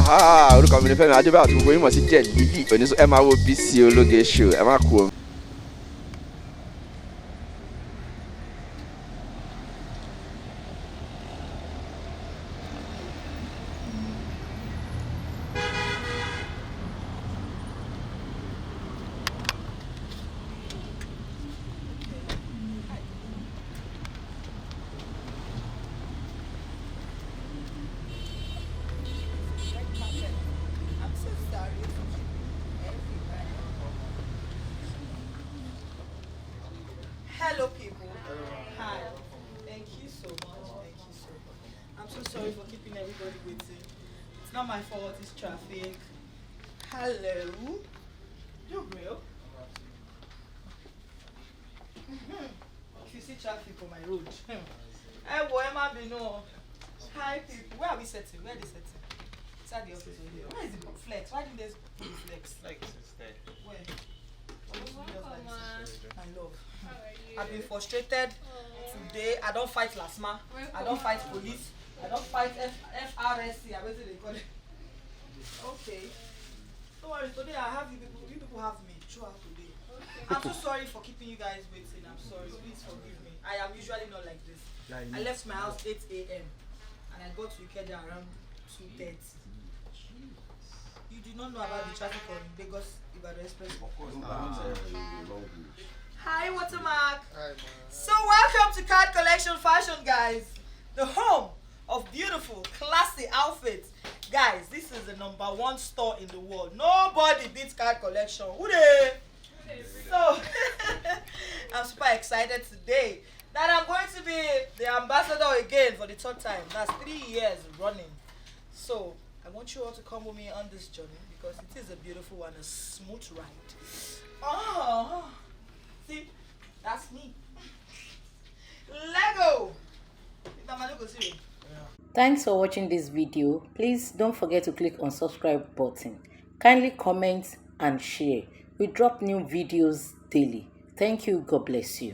Aha, orúkọ mi ni Fẹ́mi Adébáyọ̀ tí gbogbo yín mọ̀ sí jẹ́ lílì oníṣó ẹ máa wo Bisi ológe show ẹ má kú o. Hello, people. Hi. Thank you so much. Thank you so much. I'm so sorry for keeping everybody waiting. It's not my fault. It's traffic. Hello. You real? If you see traffic on my road, hey, boy, am I no? Hi, people. Where are we setting? Where are they setting? Inside the office over here. Where is the flex? Why didn't they put the flex? Like it's there. Where? Welcome, My love. How are you? I've been frustrated today. I don't fight LASMA. I don't fight police. I don't fight FRSC. I waited they call it. Okay. Don't worry. Today I have you people. You people have me throughout today. I'm so sorry for keeping you guys waiting. I'm sorry. Please forgive me. I am usually not like this. I left my house 8 a.m. and I got to Ikeja around 2:30. You do not know about the traffic on Lagos Ibadan Express. Of course, Hi, Watermark. Hi, man. So welcome to Card Collection Fashion, guys. The home of beautiful, classy outfits. Guys, this is the #1 store in the world. Nobody beats Card Collection. Who dey? So, I'm super excited today that I'm going to be the ambassador again for the third time. That's 3 years running. So, I want you all to come with me on this journey because it is a beautiful one, a smooth ride. Oh, see, that's me. Lego. Thanks for watching this video. Please don't forget to click on subscribe button. Kindly comment and share. We drop new videos daily. Thank you. God bless you.